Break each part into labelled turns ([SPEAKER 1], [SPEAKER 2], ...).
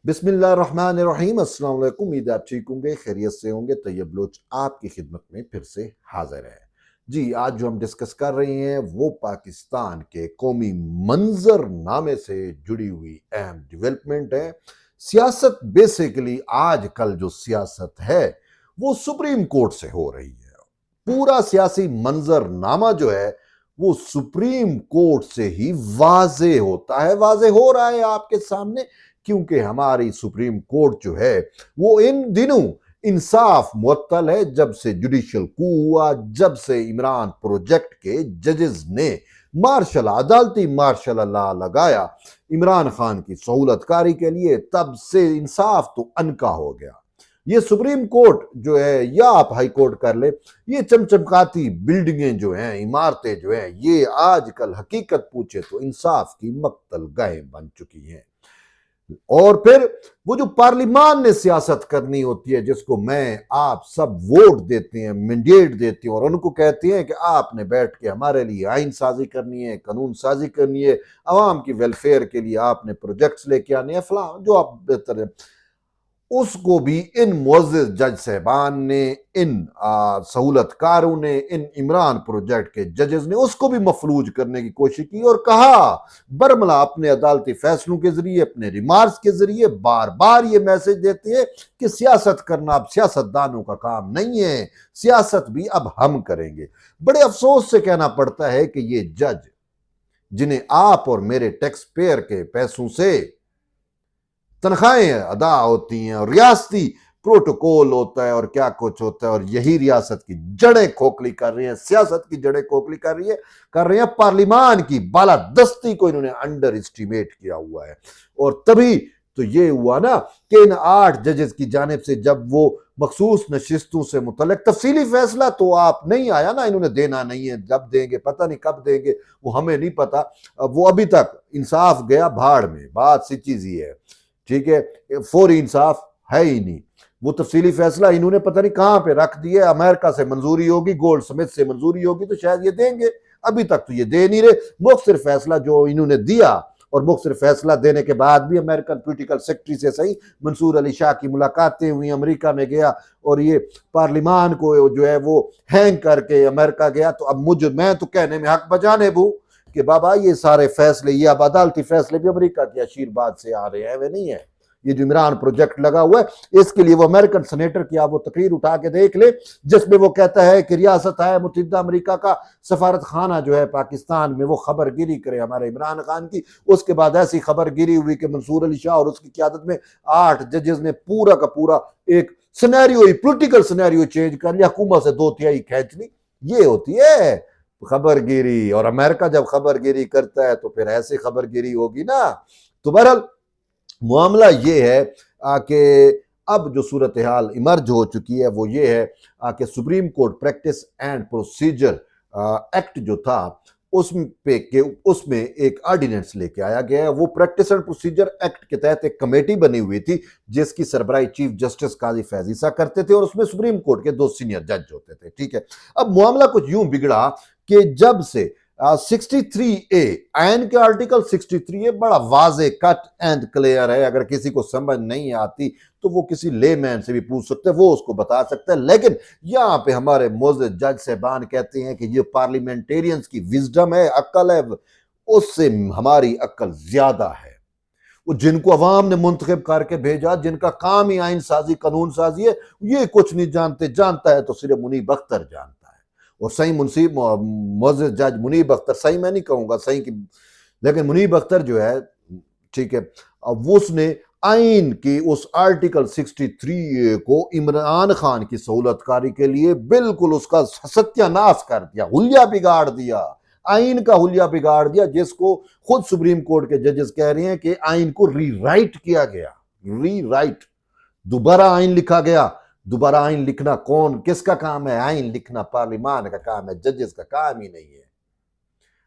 [SPEAKER 1] बिस्मिल्लाहिर्रहमानिर्रहीम। अस्सलाम वालेकुम। उम्मीद है आप ठीक होंगे, खैरियत से होंगे। तैयब बलोच आपकी खिदमत में फिर से हाजिर है। जी, आज जो हम डिस्कस कर रहे हैं वो पाकिस्तान के कौमी मंजरनामे से जुड़ी हुई अहम डेवलपमेंट है। सियासत बेसिकली आजकल जो सियासत है वो सुप्रीम कोर्ट से हो रही है। पूरा सियासी मंजरनामा जो है वो सुप्रीम कोर्ट से ही वाजे होता है, वाजे हो रहा है आपके सामने, क्योंकि हमारी सुप्रीम कोर्ट जो है वो इन दिनों इंसाफ मुअत्तल है। जब से जुडिशियल कू हुआ, जब से इमरान प्रोजेक्ट के जजेस ने अदालती मार्शल लॉ लगाया इमरान खान की सहूलतकारी के लिए, तब से इंसाफ तो अनका हो गया। ये सुप्रीम कोर्ट जो है, या आप हाई कोर्ट कर ले, ये चमचमकाती बिल्डिंगें जो हैं, इमारतें जो हैं, ये आजकल हकीकत पूछे तो इंसाफ की मक्तल गाहें बन चुकी हैं। और फिर वो जो पार्लिमान ने सियासत करनी होती है, जिसको मैं आप सब वोट देते हैं, मैंडेट देते हैं, और उनको कहते हैं कि आपने बैठ के हमारे लिए आइन साजी करनी है, कानून साजी करनी है, अवाम की वेलफेयर के लिए आपने प्रोजेक्ट्स लेके आने हैं, फला जो आप बेहतर है, उसको भी इन मुअज़्ज़िज़ जज साहबान ने, इन सहूलतकारों ने, इन इमरान प्रोजेक्ट के जजेस ने उसको भी मफलूज करने की कोशिश की और कहा बरमला अपने अदालती फैसलों के जरिए, अपने रिमार्क्स के जरिए बार बार ये मैसेज देते हैं कि सियासत करना अब सियासतदानों का काम नहीं है, सियासत भी अब हम करेंगे। बड़े अफसोस से कहना पड़ता है कि ये जज, जिन्हें आप और मेरे टैक्स पेयर के पैसों से तनख्वाहें अदा होती हैं और रियासती प्रोटोकॉल होता है और क्या कुछ होता है, और यही रियासत की जड़ें खोखली कर रही हैं, सियासत की जड़ें खोखली कर रही हैं। पार्लिमान की बालादस्ती को इन्होंने अंडर एस्टिमेट किया हुआ है। और तभी तो ये हुआ ना कि इन 8 जजेस की जानिब से जब वो मखसूस नशिस्तों से मुतल्लिक तफसीली फैसला तो आप नहीं आया ना, इन्होंने देना नहीं है, जब देंगे पता नहीं कब देंगे, वो हमें नहीं पता। वो अभी तक इंसाफ गया भाड़ में, बात सी चीज ही है, ठीक है, फौरी इंसाफ है ही नहीं। वो तफसीली फैसला इन्होंने पता नहीं कहां पे रख दिया, अमेरिका से मंजूरी होगी, गोल्ड स्मिथ से मंजूरी होगी तो शायद ये देंगे, अभी तक तो ये दे नहीं रहे। मुख्तलिफ फैसला जो इन्होंने दिया, और मुख्तलिफ फैसला देने के बाद भी अमेरिकन पॉलिटिकल सेक्रेटरी से सही मंसूर अली शाह की मुलाकातें हुई, अमेरिका में गया और ये पार्लिमान को जो है वो हैंग करके अमेरिका गया। तो अब मैं तो कहने में हक बजाने बू कि बाबा ये सारे फैसले, ये अब अदालती फैसले भी अमेरिका के आशीर्वाद से आ रहे हैं, वे नहीं है। ये जो इमरान प्रोजेक्ट लगा हुआ है, इसके लिए वो अमेरिकन सेनेटर की आप वो तकरीर उठा के देख ले, जिसमें वो कहता है कि रियासत मुत्तहिदा अमेरिका का सफारत खाना जो है पाकिस्तान में, वो खबरगिरी करे हमारे इमरान खान की। उसके बाद ऐसी खबरगिरी हुई कि मंसूर अली शाह और उसकी क़यादत में 8 जजेस ने पूरा का पूरा एक सिनेरियो, पोलिटिकल सिनेरियो चेंज कर लिया, हुकूमत से 2/3 खींच ली। ये होती है खबरगिरी, और अमेरिका जब खबरगिरी करता है तो फिर ऐसी खबरगिरी होगी ना। तो बहरहाल मामला ये है कि अब जो सूरत हाल इमर्ज हो चुकी है वो ये है कि supreme court practice and procedure act जो था उसमें एक ऑर्डिनेंस लेके आया गया है। वो प्रैक्टिस एंड प्रोसीजर एक्ट के तहत एक कमेटी बनी हुई थी जिसकी सरबराही चीफ जस्टिस काजी फैज ईसा करते थे, और उसमें सुप्रीम कोर्ट के 2 सीनियर जज होते थे, ठीक है। अब मामला कुछ यूं बिगड़ा कि जब से 63A आयन के आर्टिकल 63A बड़ा वाजे कट एंड क्लियर है, अगर किसी को समझ नहीं आती तो वो किसी लेमैन से भी पूछ सकते हैं, वो उसको बता सकता है। लेकिन यहाँ पे हमारे मुअज़्ज़िज़ जज साहबान कहते हैं कि ये पार्लियामेंटेरियंस की विजडम है, अक्ल है, उससे हमारी अक्ल ज्यादा है। वो जिनको अवाम ने मुंतखब करके भेजा, जिनका काम ही आइन साजी कानून साजी है, ये कुछ नहीं जानते, जानता है तो सिर्फ मुनीब अख्तर जानता है। और सही मुअज़्ज़िज़ जज मुनीब अख्तर, सही मैं नहीं कहूंगा सही की, लेकिन मुनीब अख्तर जो है, ठीक है, अब उसने आइन की उस आर्टिकल 63A को इमरान खान की सहूलतकारी के लिए बिल्कुल उसका सत्यानाश कर दिया, हुलिया बिगाड़ दिया, आइन का हुलिया बिगाड़ दिया, जिसको खुद सुप्रीम कोर्ट के जजेस कह रहे हैं कि आइन को रीराइट किया गया, रीराइट, दोबारा आइन लिखा गया। दोबारा आइन लिखना किसका काम है? आइन लिखना पार्लिमान का काम है, जजेस का काम ही नहीं है।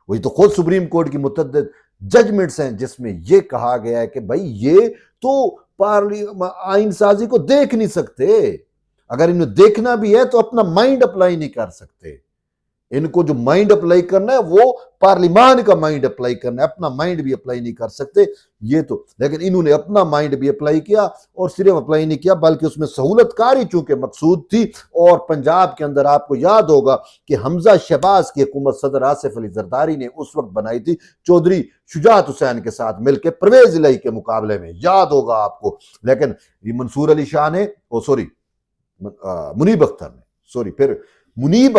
[SPEAKER 1] वही तो खुद सुप्रीम कोर्ट की मुतअद्दिद जजमेंट्स हैं जिसमें यह कहा गया है कि भाई ये तो आइन साजी को देख नहीं सकते, अगर इन्हें देखना भी है तो अपना माइंड अप्लाई नहीं कर सकते, इनको जो माइंड अप्लाई करना है वो पार्लिमान का माइंड अप्लाई करना है, अपना माइंड भी अप्लाई नहीं कर सकते ये तो। लेकिन इन्होंने अपना माइंड भी अप्लाई किया, और सिर्फ अप्लाई नहीं किया बल्कि उसमें सहूलतकारी चूंकि मकसूद थी। और पंजाब के अंदर आपको याद होगा कि हमजा शहबाज की हुकूमत सदर आसिफ अली जरदारी ने उस वक्त बनाई थी चौधरी शुजात हुसैन के साथ मिलकर परवेज इलाही के मुकाबले में, याद होगा आपको। लेकिन मंसूर अली शाह ने, सॉरी मुनीब अख्तर ने, सॉरी फिर मुनीब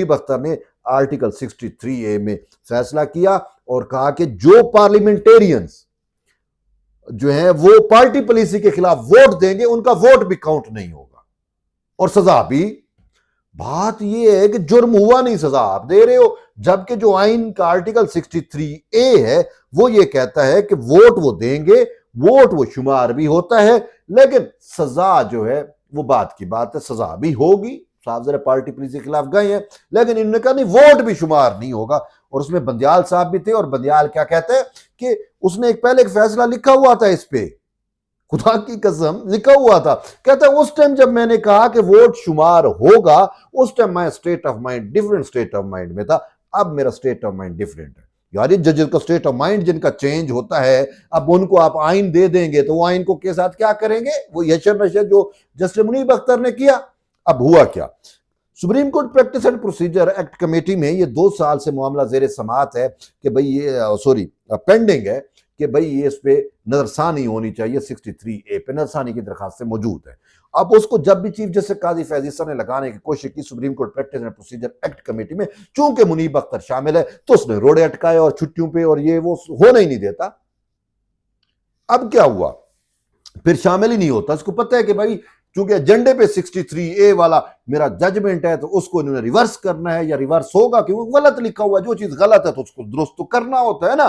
[SPEAKER 1] अख्तर ने आर्टिकल 63A में फैसला किया और कहा कि जो पार्लियामेंटेरियंस जो है वो पार्टी पॉलिसी के खिलाफ वोट देंगे उनका वोट भी काउंट नहीं होगा, और सजा भी। बात यह है कि जुर्म हुआ नहीं, सजा आप दे रहे हो, जबकि जो आइन का आर्टिकल 63A है वो ये कहता है कि वोट वो देंगे, वोट वो शुमार भी होता है, लेकिन सजा जो है वो बात की बात है, सजा भी होगी। साहब जरा पार्टी पॉलिसी के खिलाफ गए हैं, लेकिन इन्होंने कहा नहीं वोट भी शुमार नहीं होगा। और उसमें बंदियाल साहब भी थे, और बंदियाल क्या कहते हैं कि उसने पहले एक फैसला लिखा हुआ था इस पे, खुदा की कसम लिखा हुआ था। कहता है उस टाइम जब मैंने कहा कि वोट शुमार होगा, उस टाइम मैं state of mind, different state of mind में था, अब मेरा स्टेट ऑफ माइंड डिफरेंट है। यार ये जजेस का स्टेट ऑफ माइंड जिनका चेंज होता है, अब उनको आप आइन दे देंगे तो वो आइन को के साथ क्या करेंगे, वो यशर नशर जो जस्टिस मुनीब अख्तर ने किया। अब हुआ क्या, supreme court practice and procedure act committee में ये 2 साल से मामला जेर समाअत है कि भाई ये पेंडिंग है कि भाई ये इस पे नजरसानी होनी चाहिए, 63A पे नजरसानी की दरखास्त से मौजूद है। अब उसको जब भी चीफ जस्टिस काजी फैज ईसा ने लगाने की कोशिश की supreme court practice and procedure act committee में, चूंकि मुनीब अख्तर शामिल है तो उसने रोड़े अटकाए और छुट्टियों पे और ये वो होने ही नहीं देता। अब क्या हुआ, फिर शामिल ही नहीं होता। उसको पता है कि भाई चूंकि एजेंडे पे 63A वाला मेरा जजमेंट है तो उसको इन्होंने रिवर्स करना है, या रिवर्स होगा क्योंकि गलत लिखा हुआ, जो चीज गलत है तो उसको दुरुस्त तो करना होता है ना।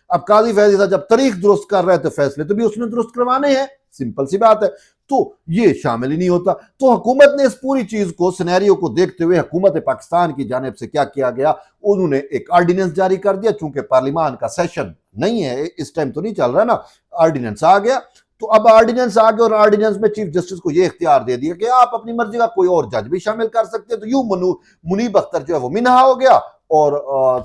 [SPEAKER 1] अब काजी फैज ईसा जब तारीख दुरुस्त कर रहे हैं तो फैसले तो भी उसने दुरुस्त करवाने हैं, सिंपल सी बात है। तो ये शामिल ही नहीं होता। तो हुकूमत ने इस पूरी चीज को, सिनेरियो को देखते हुए हुकूमत पाकिस्तान की जानिब से क्या किया गया, उन्होंने एक ऑर्डिनेंस जारी कर दिया। चूंकि पार्लियामान का सेशन नहीं है इस टाइम, तो नहीं चल रहा ना, ऑर्डिनेंस आ गया। तो अब ऑर्डिनेंस आ गया और ऑर्डिनेंस में चीफ जस्टिस को यह इख्तियार दे दिया कि आप अपनी मर्जी का कोई और जज भी शामिल कर सकते हैं। तो यूं मुनीब अख्तर जो है वो मिनहा हो गया, और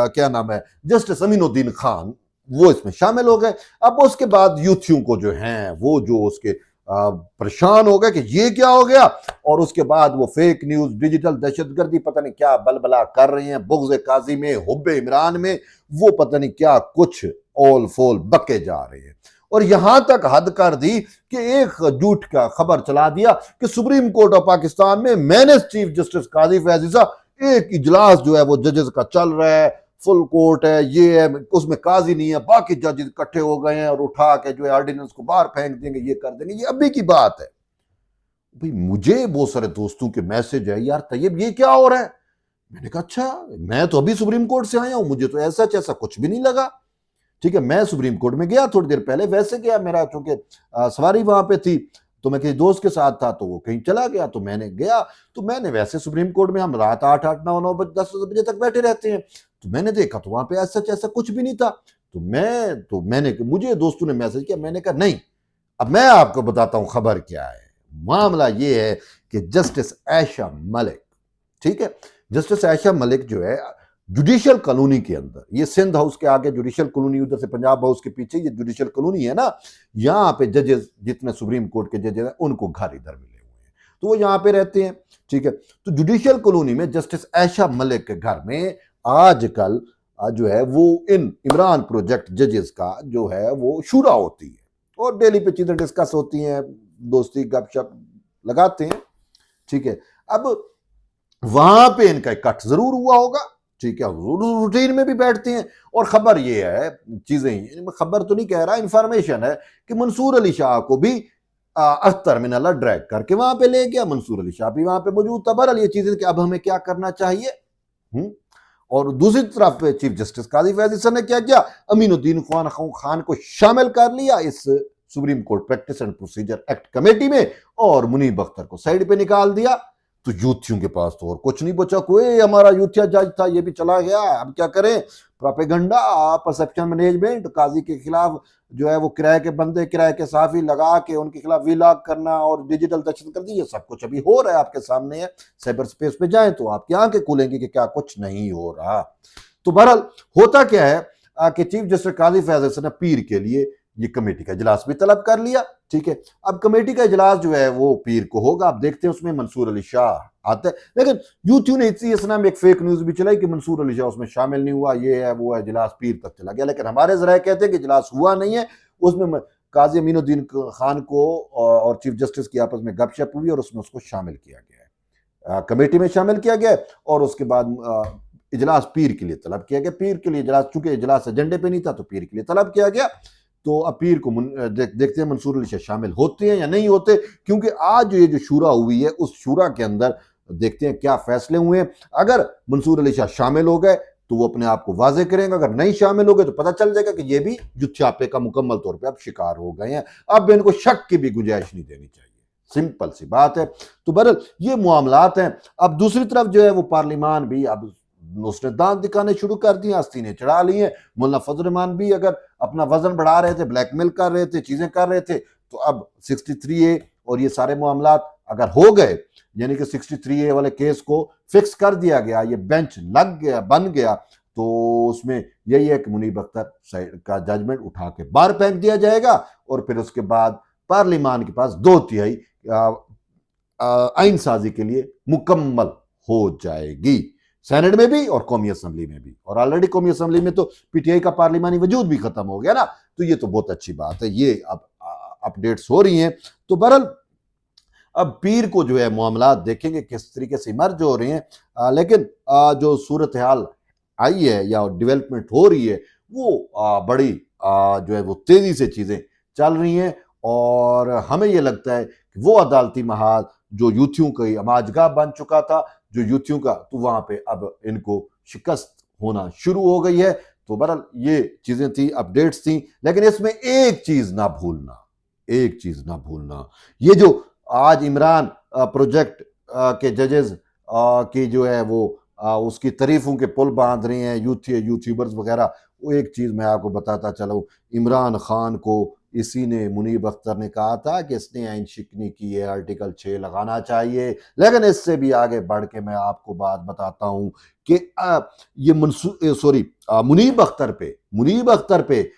[SPEAKER 1] क्या नाम है, जस्टिस अमीनुद्दीन खान वो इसमें शामिल हो गए। अब उसके बाद यूथियों को जो है वो जो उसके परेशान हो गए कि ये क्या हो गया, और उसके बाद वो फेक न्यूज, डिजिटल दहशतगर्दी, पता नहीं क्या बलबला कर रहे हैं, बुग़्ज़ काजी में, हुब्बे इमरान में, वो पता नहीं क्या कुछ ओल फोल बके जा रहे हैं। और यहां तक हद कर दी कि एक झूठ का खबर चला दिया कि सुप्रीम कोर्ट ऑफ पाकिस्तान में मैंने चीफ जस्टिस काजी फैज ईसा एक इजलास जो है वो जजेस का चल रहा है, फुल कोर्ट है, ये है, उसमें काजी नहीं है, बाकी जज इकट्ठे हो गए हैं और उठा के जो है ऑर्डिनेंस को बाहर फेंक देंगे, ये कर देंगे। ये अभी की बात है भाई। मुझे बहुत सारे दोस्तों के मैसेज है, यार तैयब ये क्या हो रहा है। मैंने कहा अच्छा, मैं तो अभी सुप्रीम कोर्ट से आया हूं, मुझे तो ऐसा कुछ भी नहीं लगा। ठीक है, मैं सुप्रीम कोर्ट में गया थोड़ी देर पहले, वैसे गया, मेरा चूंकि सवारी वहां पे थी तो मैं किसी दोस्त के साथ था तो वो कहीं चला गया, तो मैंने गया। तो मैंने वैसे सुप्रीम कोर्ट में हम रात 8 9 9 बजे 10 बजे तक बैठे रहते हैं, तो मैंने देखा तो वहां पे ऐसा कुछ भी नहीं था। तो मैंने मुझे दोस्तों ने मैसेज किया, मैंने कहा नहीं, अब मैं आपको बताता हूं खबर क्या है। मामला ये है कि जस्टिस आयशा मलिक, ठीक है, जस्टिस आयशा मलिक जो है जुडिशियल कॉलोनी के अंदर, ये सिंध हाउस के आगे जुडिशियल कॉलोनी, उधर से पंजाब हाउस के पीछे ये जुडिशियल कॉलोनी है ना, यहाँ पे जजेस जितने सुप्रीम कोर्ट के जजेस हैं उनको घर इधर मिले हुए हैं, तो वो यहाँ पे रहते हैं। ठीक है, तो जुडिशियल कॉलोनी में जस्टिस आयशा मलिक के घर में आजकल जो है वो इन इमरान प्रोजेक्ट जजेस का जो है वो शुरा होती है, और डेली पे चीजें डिस्कस होती हैं, दोस्ती गपशप लगाते हैं। ठीक है, अब वहां पे इनका इकट्ठ जरूर हुआ होगा, ठीक है, रूटीन में भी बैठते हैं। और खबर ये है, चीजें, खबर तो नहीं कह रहा, इंफॉर्मेशन है कि मंसूर अली शाह को भी अख्तर मिनल्ला ड्रैग करके वहां पे ले गया, मंसूर अली शाह भी वहां पे मौजूद था। बहरहाल ये चीजें कि अब हमें क्या करना चाहिए। और दूसरी तरफ चीफ जस्टिस काजी फैज ईसा ने क्या किया, अमीनुद्दीन खान को शामिल कर लिया इस supreme court practice and procedure act committee में, और मुनीब अख्तर को साइड पे निकाल दिया। तो यूथियों के पास तो और कुछ नहीं बचा, कोई हमारा यूथिया जज था ये भी चला गया, अब क्या करें, प्रोपेगेंडा, परसेप्शन मैनेजमेंट, काजी के खिलाफ जो है वो किराए के बंदे, किराए के साफी लगा के उनके खिलाफ वीलॉग करना और डिजिटल दहशतगर्दी, ये सब कुछ अभी हो रहा है, आपके सामने है। साइबर स्पेस पे जाएं तो आपकी आंखें खुलेंगी कि क्या कुछ नहीं हो रहा। तो बहरहाल होता क्या है कि चीफ जस्टिस काजी फैज हसन ने पीर के लिए ये कमेटी का इजलास भी तलब कर लिया। ठीक है, अब कमेटी का इजलास जो है वो पीर को होगा। आप देखते हैं उसमें मंसूर अली शाह आता है, लेकिन यूट्यूब ने इस नाम एक फेक न्यूज भी चलाई कि मंसूर अली शाह उसमें शामिल नहीं हुआ, ये है वो है, इजलास पीर तक चला गया। लेकिन हमारे जराए कहते हैं कि इजलास हुआ नहीं है, उसमें काजी अमीनुद्दीन खान को और चीफ जस्टिस की आपस में गपशप हुई और उसमें उसको शामिल किया गया है, कमेटी में शामिल किया गया और उसके बाद इजलास पीर के लिए तलब किया गया। पीर के लिए इजलास, चूंकि इजलास एजेंडे पे नहीं था तो पीर के लिए तलब किया गया। तो अब पीर को देखते हैं मंसूर अली शाह शामिल होते हैं या नहीं होते, क्योंकि आज ये जो शूरा हुई है उस शूरा के अंदर देखते हैं क्या फैसले हुए हैं। अगर मंसूर अली शाह शामिल हो गए तो वो अपने आप को वाजे करेंगे, अगर नहीं शामिल हो गए तो पता चल जाएगा कि ये भी जुत्थापे का मुकम्मल तौर पर अब शिकार हो गए हैं। अब इनको शक की भी गुंजाइश नहीं देनी चाहिए, सिंपल सी बात है। तो बहरहाल ये मामलात हैं। अब दूसरी तरफ जो है वो पार्लिमान भी अब उसने दांत दिखाने शुरू कर दिए, आस्तीनें चढ़ा ली हैं। मुल्ला फजल रहमान भी अगर अपना वजन बढ़ा रहे थे, ब्लैकमेल कर रहे थे, चीजें कर रहे थे, तो अब 63A और ये सारे मामलात अगर हो गए, यानी कि 63A वाले केस को फिक्स कर दिया गया, ये बेंच लग गया, बन गया, तो उसमें यही है कि मुनीब अख्तर का जजमेंट उठा के बाहर फेंक दिया जाएगा और फिर उसके बाद पार्लिमान के पास 2/3 आइन साजी के लिए मुकम्मल हो जाएगी, सेनेट में भी और कौमी असम्बली में भी। और ऑलरेडी कौमी असम्बली में तो पीटीआई का पार्लिमानी वजूद भी खत्म हो गया ना, तो ये तो बहुत अच्छी बात है। ये अब अपडेट्स हो रही हैं। तो बहरहाल अब पीर को जो है मामला देखेंगे किस तरीके से इमर्ज हो रहे हैं, लेकिन जो सूरत हाल आई है या डेवलपमेंट हो रही है वो बड़ी जो है वो तेजी से चीजें चल रही हैं और हमें ये लगता है कि वो अदालती महाज जो यूथियों की अमाजगाह बन चुका था, जो यूथियों का, तो वहां पे अब इनको शिकस्त होना शुरू हो गई है। तो बहरहाल ये चीजें थी, अपडेट्स थी, लेकिन इसमें एक चीज ना भूलना, एक चीज ना भूलना, ये जो आज इमरान प्रोजेक्ट के जजेस की जो है वो उसकी तारीफों के पुल बांध रहे हैं यूट्यूबर्स वगैरह, वो एक चीज मैं आपको बताता चलूं, इमरान खान को इसी ने, मुनीब अख्तर ने कहा था कि इसने आइन शिकनी की है, आर्टिकल 6 लगाना चाहिए। लेकिन इससे भी आगे बढ़ के मैं आपको बात बताता हूं कि ये मुनीब अख्तर पे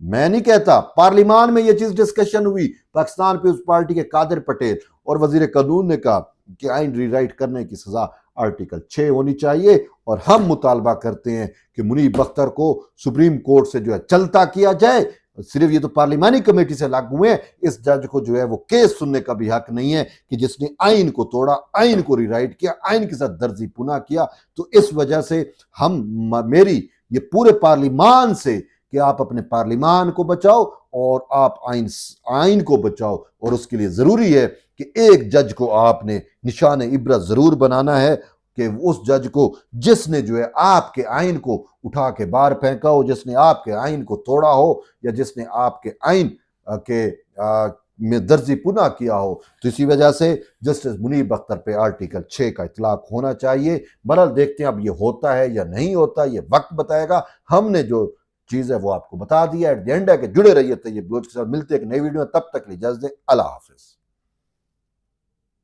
[SPEAKER 1] मैं नहीं कहता, पार्लिमान में ये चीज डिस्कशन हुई, पाकिस्तान पीपुल्स पार्टी के कादिर पटेल और वजीर कानून ने कहा कि आइन रीराइट करने की सजा आर्टिकल 6 होनी चाहिए और हम मुतालबा करते हैं कि मुनीब अख्तर को सुप्रीम कोर्ट से जो है चलता किया जाए। सिर्फ ये तो पार्लिमानी कमेटी से लागू हुए, इस जज को जो है वो केस सुनने का भी हक नहीं है कि जिसने आइन को तोड़ा, आइन को रीराइट किया, आइन के साथ दर्जी पुना किया। तो इस वजह से मेरी ये पूरे पार्लिमान से कि आप अपने पार्लिमान को बचाओ और आप आइन को बचाओ, और उसके लिए जरूरी है कि एक जज को आपने निशान इबरत जरूर बनाना है कि उस जज को जिसने जो है आपके आइन को उठा के बाहर फेंका हो, जिसने आपके आइन को तोड़ा हो या जिसने आपके आइन के में दर्जी पुना किया हो। तो इसी वजह से जस्टिस मुनीब अख्तर पे आर्टिकल 6 का इतलाक होना चाहिए। बहरहाल देखते हैं अब ये होता है या नहीं होता, ये वक्त बताएगा। हमने जो चीज है वो आपको बता दिया। एट द एंड है कि जुड़े रहिए तैयब बलोच के साथ। मिलते हैं एक नई वीडियो में, तब तक इजाजत दें, अल्लाह हाफिज।